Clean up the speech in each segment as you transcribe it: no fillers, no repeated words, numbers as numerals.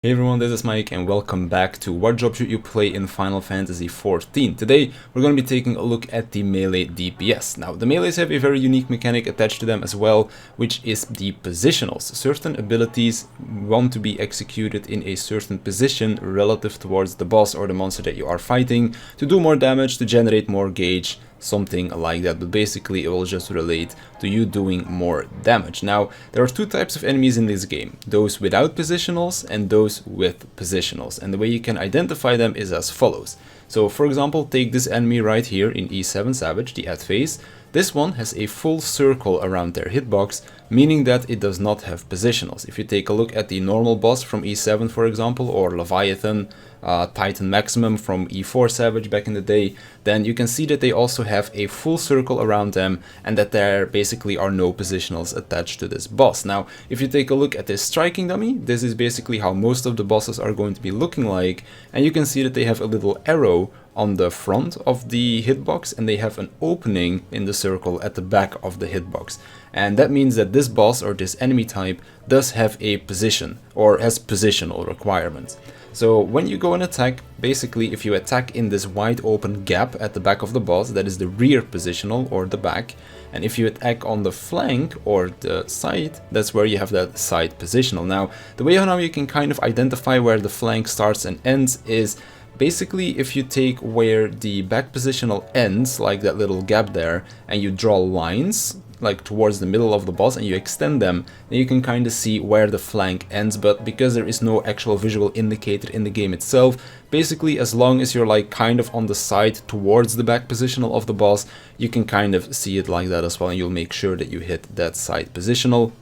Hey everyone, this is Mike and welcome back to What Job Should You Play in Final Fantasy XIV. Today we're going to be taking a look at the melee DPS. Now the melees have a very unique mechanic attached to them as well, which is the positionals. Certain abilities want to be executed in a certain position relative towards the boss or the monster that you are fighting to do more damage, to generate more gauge, something like that, but basically it will just relate to you doing more damage. Now there are two types of enemies in this game, those without positionals and those with positionals, and the way you can identify them is as follows. So for example, take this enemy right here in E7 Savage, the ad phase. This one has a full circle around their hitbox, meaning that it does not have positionals. If you take a look at the normal boss from E7 for example, or Leviathan, Titan Maximum from E4 Savage back in the day, then you can see that they also have a full circle around them and that there basically are no positionals attached to this boss. Now, if you take a look at this striking dummy, this is basically how most of the bosses are going to be looking like, and you can see that they have a little arrow on the front of the hitbox and they have an opening in the circle at the back of the hitbox. And that means that this boss or this enemy type does have a position or has positional requirements. So when you go and attack, basically if you attack in this wide open gap at the back of the boss, that is the rear positional or the back, and if you attack on the flank or the side, that's where you have that side positional. Now the way how you can kind of identify where the flank starts and ends is basically if you take where the back positional ends, like that little gap there, and you draw lines like towards the middle of the boss and you extend them, then you can kind of see where the flank ends. But because there is no actual visual indicator in the game itself, basically as long as you're like kind of on the side towards the back positional of the boss, you can kind of see it like that as well, and you'll make sure that you hit that side positional.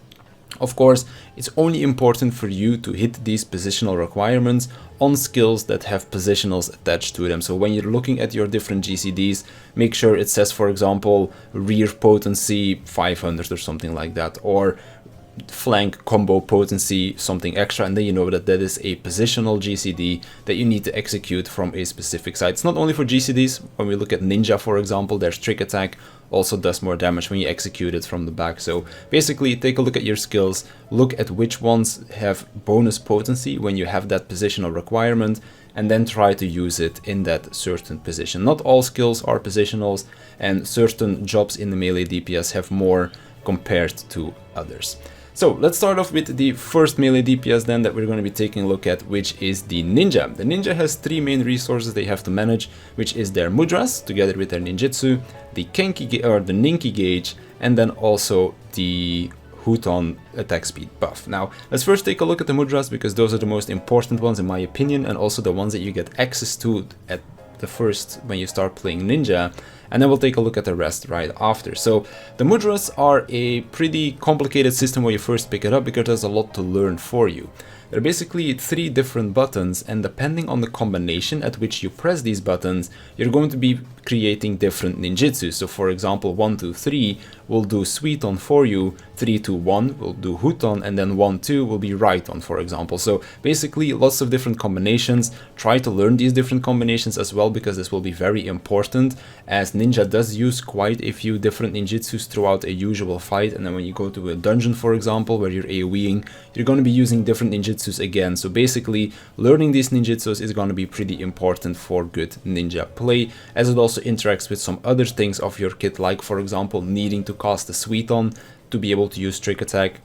Of course, it's only important for you to hit these positional requirements on skills that have positionals attached to them. So when you're looking at your different GCDs, make sure it says, for example, rear potency 500 or something like that, or flank combo potency something extra, and then you know that that is a positional GCD that you need to execute from a specific side. It's not only for GCDs. When we look at Ninja, for example, their trick attack also does more damage when you execute it from the back. So basically take a look at your skills, look at which ones have bonus potency when you have that positional requirement, and then try to use it in that certain position. Not all skills are positionals, and certain jobs in the melee DPS have more compared to others. So let's start off with the first melee DPS then that we're going to be taking a look at, which is the Ninja. The Ninja has three main resources they have to manage, which is their Mudras together with their Ninjutsu, the Kenki or the Ninki gauge, and then also the Huton attack speed buff. Now let's first take a look at the Mudras, because those are the most important ones in my opinion, and also the ones that you get access to at the first when you start playing Ninja, and then we'll take a look at the rest right after. So the Mudras are a pretty complicated system when you first pick it up, because there's a lot to learn for you. There are basically three different buttons, and depending on the combination at which you press these buttons, you're going to be creating different ninjutsu. So for example, 1, 2, 3 will do sweet on for you, 3, 2, 1 will do Huton, and then 1, 2 will be right on, for example. So basically lots of different combinations. Try to learn these different combinations as well, because this will be very important, as Ninja does use quite a few different ninjutsus throughout a usual fight, and then when you go to a dungeon, for example, where you're AoEing, you're going to be using different ninjutsus again. So basically learning these ninjutsus is going to be pretty important for good ninja play, as it also interacts with some other things of your kit, like for example needing to cast a sweet on to be able to use trick attack.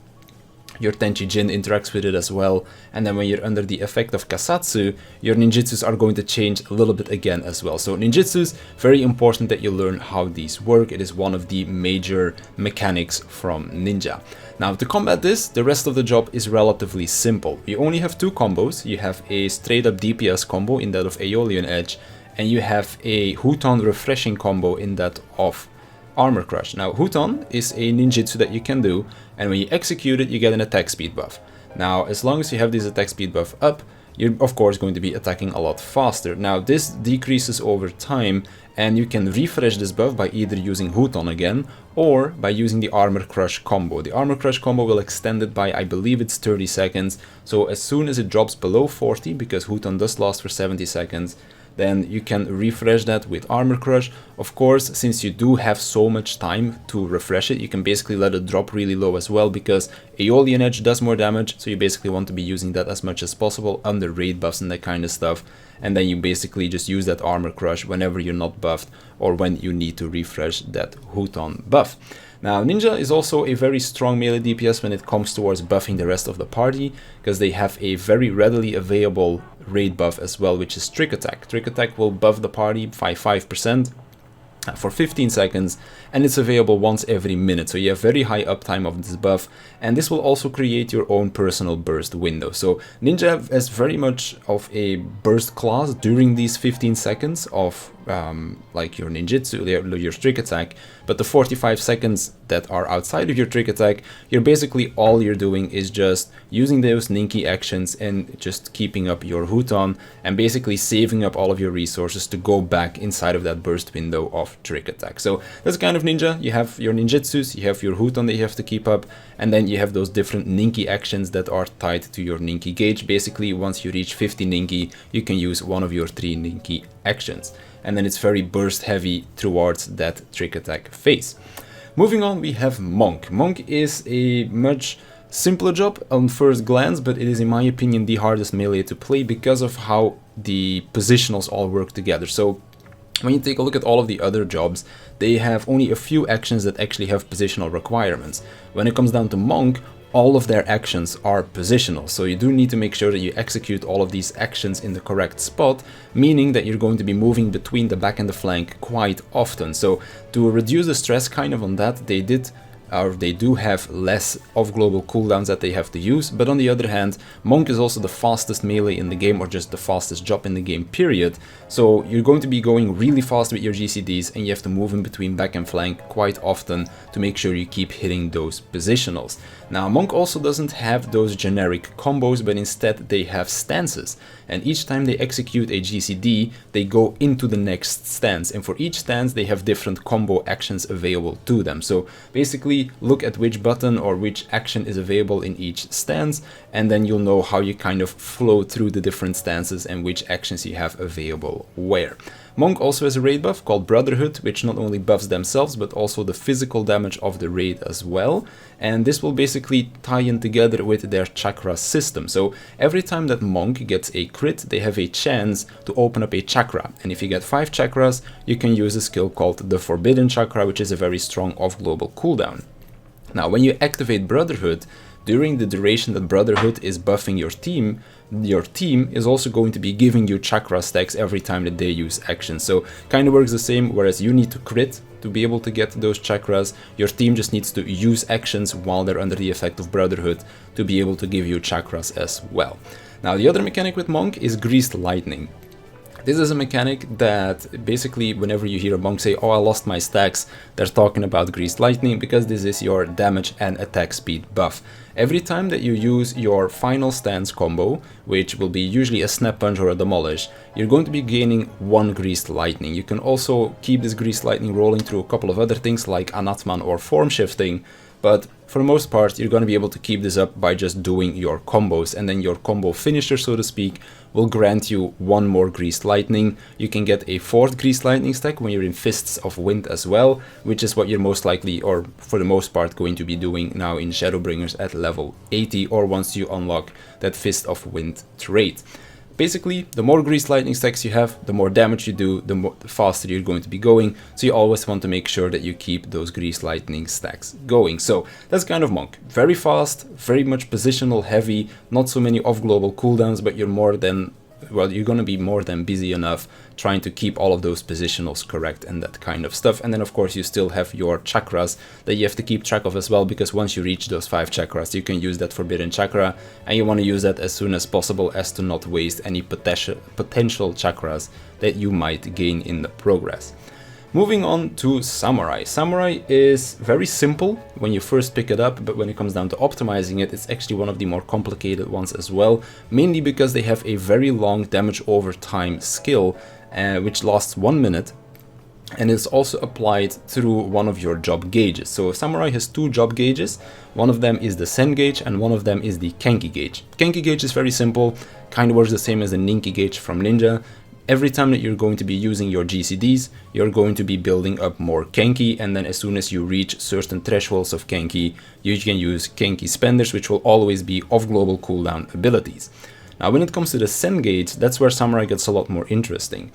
Your Tenchi Jin interacts with it as well, and then when you're under the effect of Kasatsu, your ninjutsus are going to change a little bit again as well. So ninjutsus, very important that you learn how these work. It is one of the major mechanics from Ninja. Now to combat this, the rest of the job is relatively simple. You only have two combos. You have a straight up DPS combo in that of Aeolian Edge, and you have a Huton refreshing combo in that of Armor Crush. Now Huton is a ninjutsu that you can do, and when you execute it you get an attack speed buff. Now as long as you have this attack speed buff up, you're of course going to be attacking a lot faster. Now this decreases over time, and you can refresh this buff by either using Huton again or by using the Armor Crush combo. The Armor Crush combo will extend it by, I believe it's 30 seconds, so as soon as it drops below 40, because Huton does last for 70 seconds, then you can refresh that with Armor Crush. Of course, since you do have so much time to refresh it, you can basically let it drop really low as well, because Aeolian Edge does more damage, so you basically want to be using that as much as possible under raid buffs and that kind of stuff. And then you basically just use that Armor Crush whenever you're not buffed or when you need to refresh that Houton buff. Now, Ninja is also a very strong melee DPS when it comes towards buffing the rest of the party, because they have a very readily available raid buff as well, which is Trick Attack. Trick Attack will buff the party by 5% for 15 seconds, and it's available once every minute, so you have very high uptime of this buff, and this will also create your own personal burst window. So Ninja has very much of a burst class during these 15 seconds of like your ninjutsu, your trick attack, but the 45 seconds that are outside of your trick attack, all you're doing is just using those ninky actions and just keeping up your Houton and basically saving up all of your resources to go back inside of that burst window of trick attack. So that's kind of Ninja. You have your ninjutsus, you have your Houton that you have to keep up, and then you have those different ninky actions that are tied to your ninky gauge. Basically, once you reach 50 ninky, you can use one of your 3 ninky actions. And then it's very burst heavy towards that trick attack phase. Moving on, we have Monk. Monk is a much simpler job on first glance, but it is, in my opinion, the hardest melee to play because of how the positionals all work together. So when you take a look at all of the other jobs, they have only a few actions that actually have positional requirements. When it comes down to Monk, all of their actions are positional, so you do need to make sure that you execute all of these actions in the correct spot, meaning that you're going to be moving between the back and the flank quite often. So to reduce the stress kind of on that, they do have less of global cooldowns that they have to use, but on the other hand, Monk is also the fastest melee in the game, or just the fastest job in the game, period. So you're going to be going really fast with your GCDs, and you have to move in between back and flank quite often to make sure you keep hitting those positionals. Now, Monk also doesn't have those generic combos, but instead they have stances, and each time they execute a GCD, they go into the next stance, and for each stance they have different combo actions available to them. So basically, look at which button or which action is available in each stance, and then you'll know how you kind of flow through the different stances and which actions you have available where. Monk also has a raid buff called Brotherhood, which not only buffs themselves but also the physical damage of the raid as well, and this will basically tie in together with their chakra system. So every time that Monk gets a crit, they have a chance to open up a chakra, and if you get 5 chakras, you can use a skill called the Forbidden Chakra, which is a very strong off-global cooldown. Now, when you activate Brotherhood, during the duration that Brotherhood is buffing your team is also going to be giving you chakra stacks every time that they use actions. So kind of works the same, whereas you need to crit to be able to get those chakras, your team just needs to use actions while they're under the effect of Brotherhood to be able to give you chakras as well. Now, the other mechanic with Monk is Greased Lightning. This is a mechanic that basically whenever you hear a monk say, "Oh, I lost my stacks," they're talking about Greased Lightning, because this is your damage and attack speed buff. Every time that you use your final stance combo, which will be usually a Snap Punch or a Demolish, you're going to be gaining 1 Greased Lightning. You can also keep this Greased Lightning rolling through a couple of other things like Anatman or Form Shifting, but for the most part, you're going to be able to keep this up by just doing your combos, and then your combo finisher, so to speak, will grant you 1 more Greased Lightning. You can get a 4th Greased Lightning stack when you're in Fists of Wind as well, which is what you're most likely, or for the most part, going to be doing now in Shadowbringers at level 80, or once you unlock that Fist of Wind trait. Basically, the more Greased Lightning stacks you have, the more damage you do, the faster you're going to be going, so you always want to make sure that you keep those Greased Lightning stacks going. So that's kind of Monk. Very fast, very much positional heavy, not so many off-global cooldowns, but you're going to be more than busy enough trying to keep all of those positionals correct and that kind of stuff. And then of course you still have your chakras that you have to keep track of as well, because once you reach those 5 chakras, you can use that Forbidden Chakra, and you want to use that as soon as possible as to not waste any potential chakras that you might gain in the progress. Moving on to Samurai. Samurai is very simple when you first pick it up, but when it comes down to optimizing it, it's actually one of the more complicated ones as well, mainly because they have a very long damage over time skill, which lasts 1 minute, and it's also applied through one of your job gauges. So Samurai has 2 job gauges. One of them is the Sen gauge, and one of them is the Kenki gauge. Kenki gauge is very simple, kind of works the same as the Ninki gauge from Ninja. every time that you're going to be using your GCDs, you're going to be building up more Kenki, and then as soon as you reach certain thresholds of Kenki, you can use Kenki Spenders, which will always be off global cooldown abilities. Now when it comes to the Sen gauge, that's where Samurai gets a lot more interesting.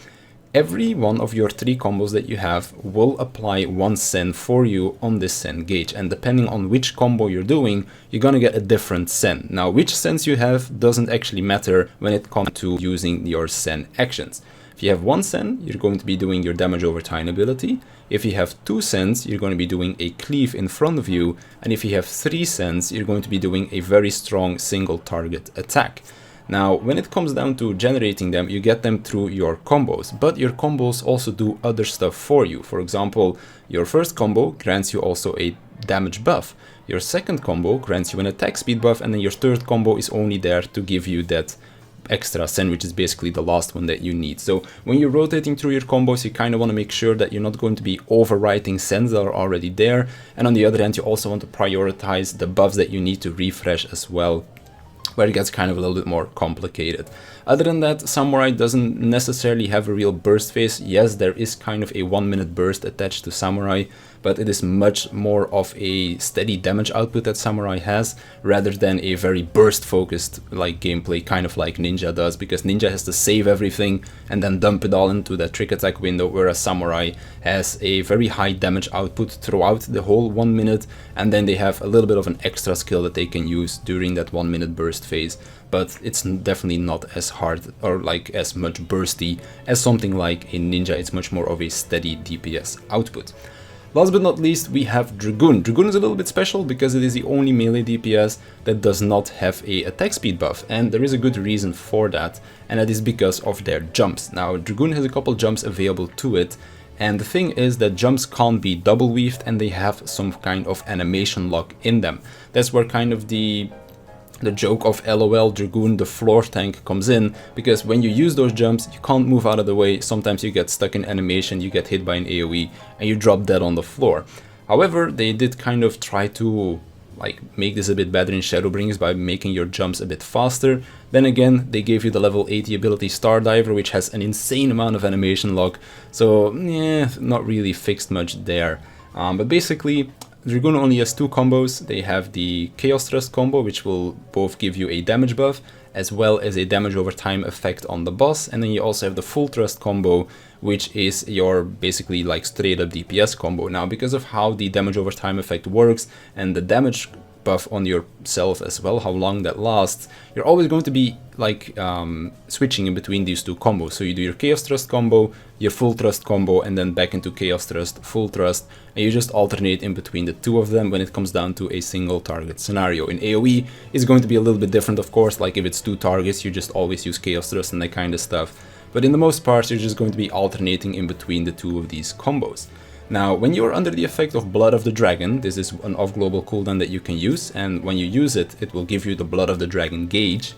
Every one of your 3 combos that you have will apply 1 Sen for you on this Sen gauge, and depending on which combo you're doing, you're gonna get a different Sen. Now which Sens you have doesn't actually matter when it comes to using your Sen actions. If you have 1 Sen, you're going to be doing your damage over time ability. If you have 2 Sens, you're going to be doing a cleave in front of you, and if you have 3 Sens, you're going to be doing a very strong single target attack. Now, when it comes down to generating them, you get them through your combos, but your combos also do other stuff for you. For example, your first combo grants you also a damage buff. Your second combo grants you an attack speed buff, and then your third combo is only there to give you that extra Sen, which is basically the last one that you need. So when you're rotating through your combos, you kind of want to make sure that you're not going to be overwriting Sens that are already there. And on the other hand, you also want to prioritize the buffs that you need to refresh as well, where it gets kind of a little bit more complicated. Other than that, Samurai doesn't necessarily have a real burst phase. Yes, there is kind of a 1-minute burst attached to Samurai, but it is much more of a steady damage output that Samurai has, rather than a very burst focused like gameplay, kind of like Ninja does, because Ninja has to save everything and then dump it all into that trick attack window, whereas Samurai has a very high damage output throughout the whole 1 minute, and then they have a little bit of an extra skill that they can use during that 1-minute burst phase. But it's definitely not as hard or like as much bursty as something like a Ninja. It's much more of a steady DPS output. Last but not least, we have Dragoon. Dragoon is a little bit special because it is the only melee DPS that does not have a attack speed buff, and there is a good reason for that, and that is because of their jumps. Now, Dragoon has a couple jumps available to it, and the thing is that jumps can't be double weaved, and they have some kind of animation lock in them. That's where kind of the joke of LOL Dragoon the floor tank comes in, because when you use those jumps, you can't move out of the way. Sometimes you get stuck in animation, you get hit by an AoE, and you drop dead on the floor. However, they did kind of try to like make this a bit better in Shadowbringers by making your jumps a bit faster. Then again, they gave you the level 80 ability Stardiver, which has an insane amount of animation lock, so yeah, not really fixed much there. But basically, Dragoon only has 2 combos. They have the Chaos Thrust combo, which will both give you a damage buff as well as a damage over time effect on the boss, and then you also have the Full Thrust combo, which is your basically like straight up DPS combo. Now, because of how the damage over time effect works and the damage buff on yourself as well, how long that lasts, you're always going to be like switching in between these 2 combos. So you do your Chaos Thrust combo, your Full Thrust combo, and then back into Chaos Thrust, Full Thrust, and you just alternate in between the 2 of them when it comes down to a single target scenario. In AoE, it's going to be a little bit different, of course. Like if it's 2 targets, you just always use Chaos Thrust and that kind of stuff. But in the most part, you're just going to be alternating in between the 2 of these combos. Now, when you're under the effect of Blood of the Dragon, this is an off-global cooldown that you can use, and when you use it, it will give you the Blood of the Dragon gauge.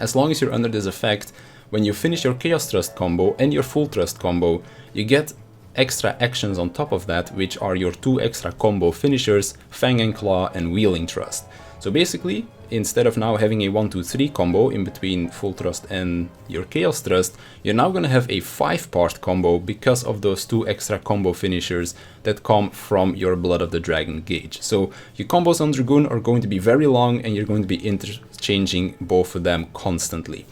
As long as you're under this effect, when you finish your Chaos Thrust combo and your Full Thrust combo, you get extra actions on top of that, which are your 2 extra combo finishers, Fang and Claw and Wheeling Thrust. So basically, instead of now having a 1-2-3 combo in between Full Thrust and your Chaos Thrust, you're now going to have a 5-part combo because of those 2 extra combo finishers that come from your Blood of the Dragon gauge. So your combos on Dragoon are going to be very long, and you're going to be interchanging both of them constantly.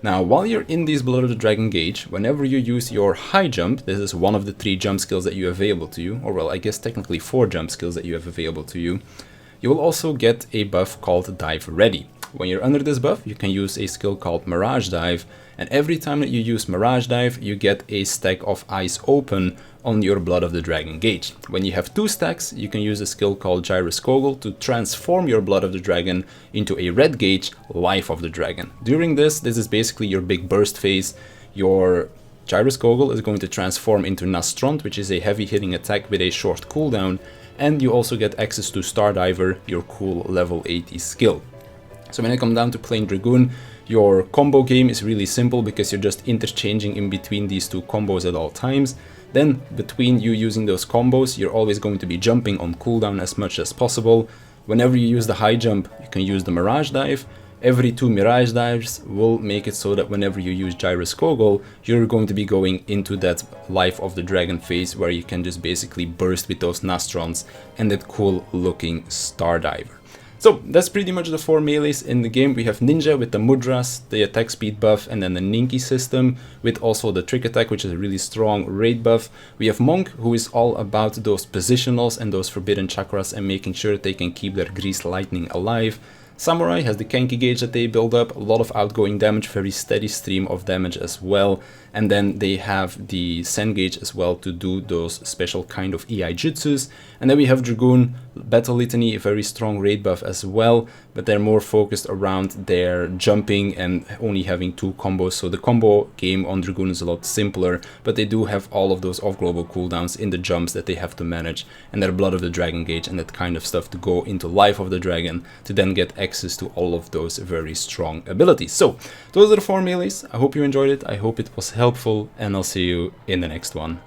Now, while you're in this Blood of the Dragon gauge, whenever you use your high jump, this is one of the 3 jump skills that you have available to you, or well, I guess technically 4 jump skills that you have available to you, you will also get a buff called Dive Ready. When you're under this buff, you can use a skill called Mirage Dive, and every time that you use Mirage Dive, you get a stack of Eyes Open on your Blood of the Dragon gauge. When you have 2 stacks, you can use a skill called Gyroscoggle to transform your Blood of the Dragon into a red gauge, Life of the Dragon. During this is basically your big burst phase. Your Gyroscoggle is going to transform into Nastront, which is a heavy hitting attack with a short cooldown, and you also get access to Stardiver, your cool level 80 skill. So when I come down to playing Dragoon, your combo game is really simple because you're just interchanging in between these 2 combos at all times. Then between you using those combos, you're always going to be jumping on cooldown as much as possible. Whenever you use the high jump, you can use the Mirage Dive, every 2 Mirage dives will make it so that whenever you use Gyrus Kogel, you're going to be going into that Life of the Dragon phase where you can just basically burst with those Nastrons and that cool looking Star Diver. So that's pretty much the 4 melees in the game. We have Ninja with the Mudras, the attack speed buff, and then the Ninki system with also the trick attack, which is a really strong raid buff. We have Monk, who is all about those positionals and those forbidden chakras and making sure they can keep their greased lightning alive. Samurai has the Kenki gauge that they build up, a lot of outgoing damage, very steady stream of damage as well. And then they have the Sen gauge as well to do those special kind of EI jutsus. And then we have Dragoon, Battle Litany, a very strong raid buff as well, but they're more focused around their jumping and only having 2 combos. So the combo game on Dragoon is a lot simpler, but they do have all of those off-global cooldowns in the jumps that they have to manage, and their Blood of the Dragon gauge and that kind of stuff to go into Life of the Dragon to then get access to all of those very strong abilities. So those are the 4 melees. I hope you enjoyed it. I hope it was helpful, and I'll see you in the next one.